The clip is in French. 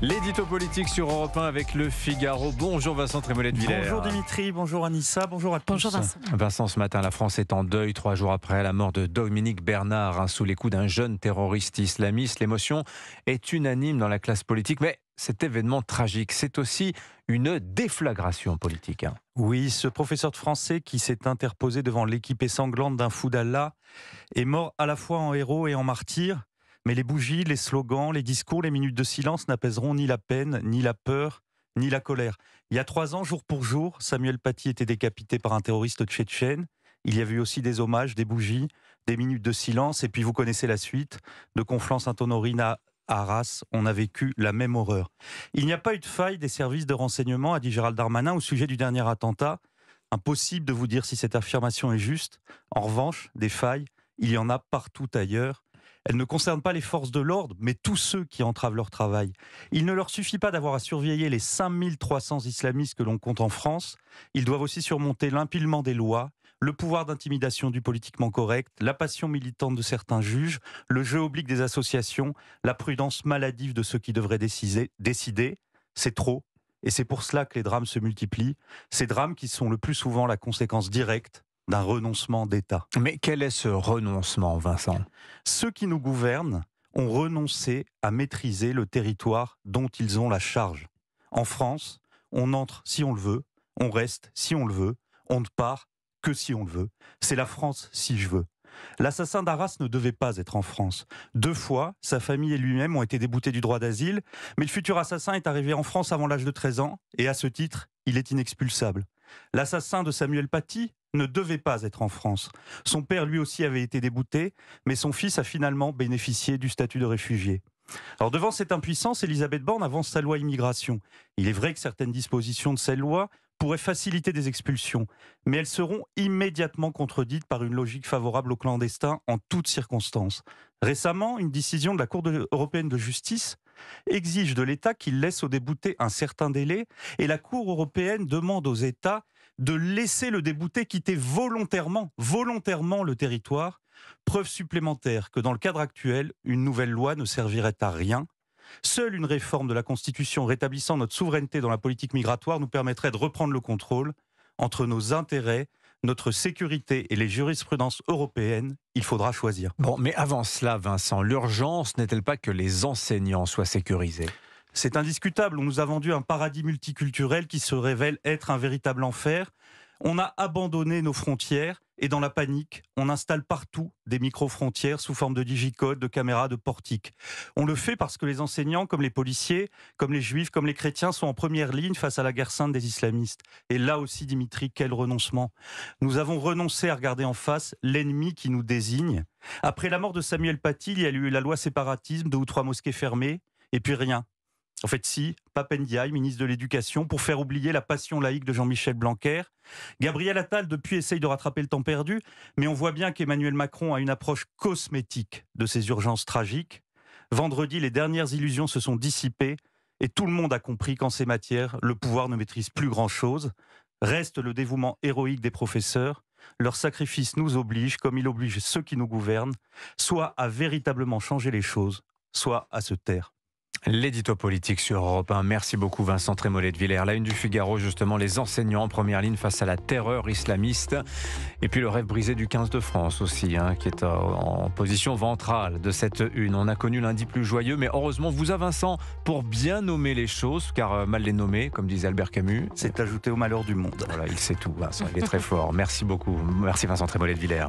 L'édito politique sur Europe 1 avec Le Figaro. Bonjour Vincent Trémollet de Villers. Bonjour Dimitri, bonjour Anissa, bonjour à tous. Bonjour Vincent. Vincent, ce matin, la France est en deuil 3 jours après la mort de Dominique Bernard, sous les coups d'un jeune terroriste islamiste. L'émotion est unanime dans la classe politique, mais cet événement tragique, c'est aussi une déflagration politique. Oui, ce professeur de français qui s'est interposé devant l'équipée sanglante d'un fou d'Allah est mort à la fois en héros et en martyr. Mais les bougies, les slogans, les discours, les minutes de silence n'apaiseront ni la peine, ni la peur, ni la colère. Il y a 3 ans, jour pour jour, Samuel Paty était décapité par un terroriste tchétchène. Il y avait eu aussi des hommages, des bougies, des minutes de silence. Et puis vous connaissez la suite. De Conflans-Sainte-Honorine à Arras, on a vécu la même horreur. Il n'y a pas eu de faille des services de renseignement, a dit Gérald Darmanin au sujet du dernier attentat. Impossible de vous dire si cette affirmation est juste. En revanche, des failles, il y en a partout ailleurs. Elles ne concernent pas les forces de l'ordre, mais tous ceux qui entravent leur travail. Il ne leur suffit pas d'avoir à surveiller les 5300 islamistes que l'on compte en France. Ils doivent aussi surmonter l'empilement des lois, le pouvoir d'intimidation du politiquement correct, la passion militante de certains juges, le jeu oblique des associations, la prudence maladive de ceux qui devraient décider. C'est trop. Et c'est pour cela que les drames se multiplient. Ces drames qui sont le plus souvent la conséquence directe d'un renoncement d'État. Mais quel est ce renoncement, Vincent ? Ceux qui nous gouvernent ont renoncé à maîtriser le territoire dont ils ont la charge. En France, on entre si on le veut, on reste si on le veut, on ne part que si on le veut. C'est la France si je veux. L'assassin d'Arras ne devait pas être en France. 2 fois, sa famille et lui-même ont été déboutés du droit d'asile, mais le futur assassin est arrivé en France avant l'âge de 13 ans, et à ce titre, il est inexpulsable. L'assassin de Samuel Paty ne devait pas être en France. Son père, lui aussi, avait été débouté, mais son fils a finalement bénéficié du statut de réfugié. Alors, devant cette impuissance, Elisabeth Borne avance sa loi immigration. Il est vrai que certaines dispositions de cette loi pourraient faciliter des expulsions, mais elles seront immédiatement contredites par une logique favorable aux clandestins en toutes circonstances. Récemment, une décision de la Cour européenne de justice exige de l'État qu'il laisse aux déboutés un certain délai, et la Cour européenne demande aux États de laisser le débouté quitter volontairement le territoire, preuve supplémentaire que dans le cadre actuel, une nouvelle loi ne servirait à rien. Seule une réforme de la Constitution rétablissant notre souveraineté dans la politique migratoire nous permettrait de reprendre le contrôle. Entre nos intérêts, notre sécurité et les jurisprudences européennes, il faudra choisir. Bon, mais avant cela, Vincent, l'urgence n'est-elle pas que les enseignants soient sécurisés ? C'est indiscutable, on nous a vendu un paradis multiculturel qui se révèle être un véritable enfer. On a abandonné nos frontières et dans la panique, on installe partout des micro-frontières sous forme de digicodes, de caméras, de portiques. On le fait parce que les enseignants, comme les policiers, comme les juifs, comme les chrétiens, sont en première ligne face à la guerre sainte des islamistes. Et là aussi, Dimitri, quel renoncement. Nous avons renoncé à regarder en face l'ennemi qui nous désigne. Après la mort de Samuel Paty, il y a eu la loi séparatisme, 2 ou 3 mosquées fermées, et puis rien. En fait, si, Pape Ndiaye, ministre de l'Éducation, pour faire oublier la passion laïque de Jean-Michel Blanquer. Gabriel Attal, depuis, essaye de rattraper le temps perdu, mais on voit bien qu'Emmanuel Macron a une approche cosmétique de ces urgences tragiques. Vendredi, les dernières illusions se sont dissipées et tout le monde a compris qu'en ces matières, le pouvoir ne maîtrise plus grand-chose. Reste le dévouement héroïque des professeurs. Leur sacrifice nous oblige, comme il oblige ceux qui nous gouvernent, soit à véritablement changer les choses, soit à se taire. L'édito politique sur Europe 1. Merci beaucoup Vincent Trémollet de Villers. La une du Figaro, justement, les enseignants en première ligne face à la terreur islamiste. Et puis le rêve brisé du 15 de France aussi, qui est en position ventrale de cette une. On a connu lundi plus joyeux, mais heureusement vous a Vincent pour bien nommer les choses, car mal les nommer, comme disait Albert Camus, c'est ajouter au malheur du monde. Voilà, il sait tout Vincent, il est très fort. Merci beaucoup. Merci Vincent Trémollet de Villers.